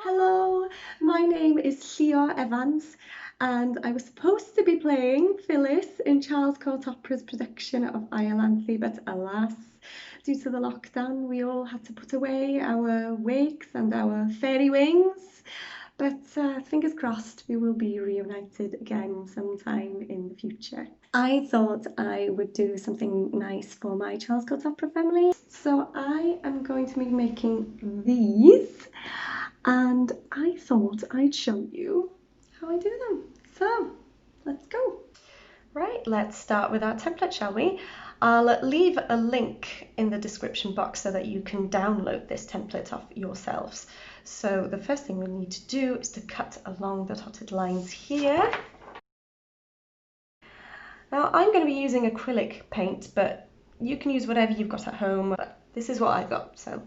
Hello, my name is Llio Evans and I was supposed to be playing Phyllis in Charles Court Opera's production of Iolanthe, but alas, due to the lockdown, we all had to put away our wakes and our fairy wings. But fingers crossed, we will be reunited again sometime in the future. I thought I would do something nice for my Charles Court Opera family. So I am going to be making these, and I thought I'd show you how I do them. So let's go. Right, let's start with our template, shall we? I'll leave a link in the description box so that you can download this template off yourselves. So the first thing we need to do is to cut along the dotted lines here. Now I'm going to be using acrylic paint, but you can use whatever you've got at home. But this is what I've got, so.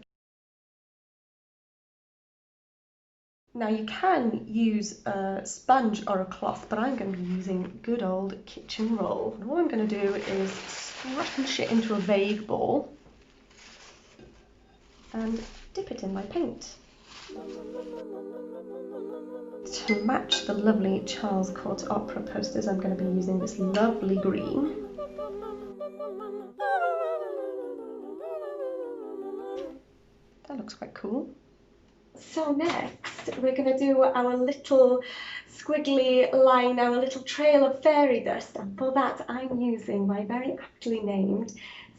Now you can use a sponge or a cloth, but I'm going to be using good old kitchen roll. And all I'm going to do is scrunch it into a vague ball and dip it in my paint. To match the lovely Charles Court Opera posters, I'm going to be using this lovely green. That looks quite cool. So next, we're going to do our little squiggly line, our little trail of fairy dust, and for that I'm using my very aptly named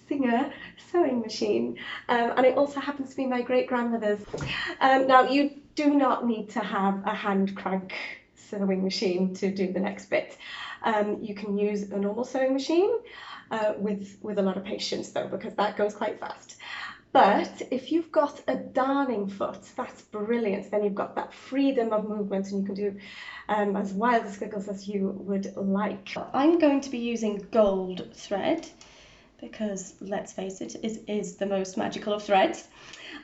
Singer sewing machine, and it also happens to be my great-grandmother's. Now you do not need to have a hand crank sewing machine to do the next bit. You can use a normal sewing machine with a lot of patience though, because that goes quite fast. But if you've got a darning foot, that's brilliant. Then you've got that freedom of movement and you can do as wild squiggles as you would like. I'm going to be using gold thread because, let's face it, it is the most magical of threads.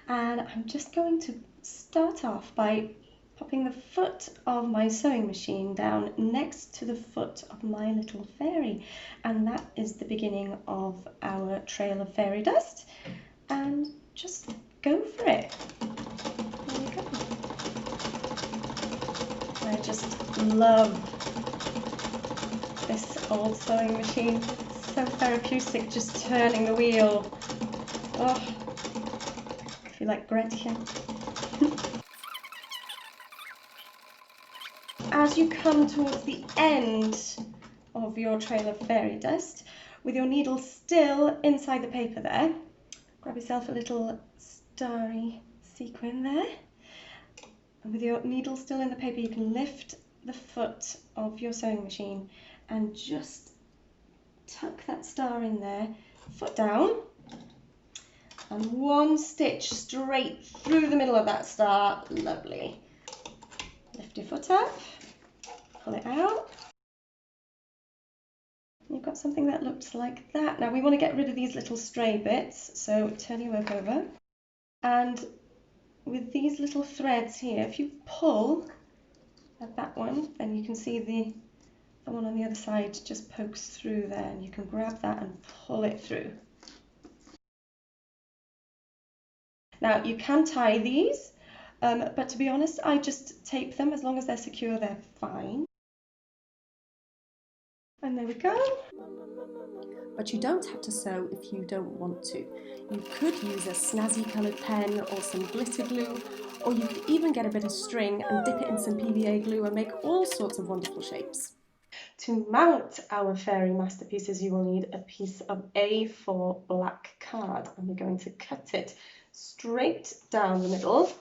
And I'm just going to start off by popping the foot of my sewing machine down next to the foot of my little fairy. And that is the beginning of our trail of fairy dust. And just go for it. There you go. I just love this old sewing machine. It's so therapeutic, just turning the wheel. Oh, I feel like Gretchen. As you come towards the end of your trail of fairy dust, with your needle still inside the paper there, grab yourself a little starry sequin there. And with your needle still in the paper, you can lift the foot of your sewing machine and just tuck that star in there, foot down, and one stitch straight through the middle of that star. Lovely. Lift your foot up, pull it out. You've got something that looks like that. Now we want to get rid of these little stray bits, so turn your work over. And with these little threads here, if you pull at that one, then you can see the one on the other side just pokes through there, and you can grab that and pull it through. Now you can tie these, but to be honest, I just tape them. As long as they're secure, they're fine. And there we go. But you don't have to sew if you don't want to. You could use a snazzy coloured pen or some glitter glue, or you could even get a bit of string and dip it in some PVA glue and make all sorts of wonderful shapes. To mount our fairy masterpieces, you will need a piece of A4 black card, and we're going to cut it straight down the middle,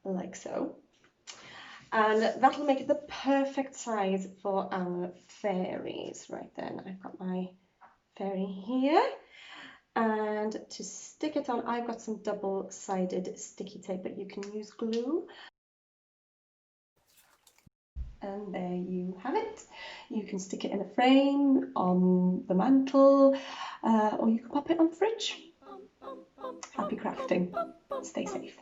like so. And that'll make it the perfect size for our fairies. Right then, I've got my fairy here. And to stick it on, I've got some double-sided sticky tape, but you can use glue. And there you have it. You can stick it in a frame, on the mantle, or you can pop it on the fridge. Happy crafting. Stay safe.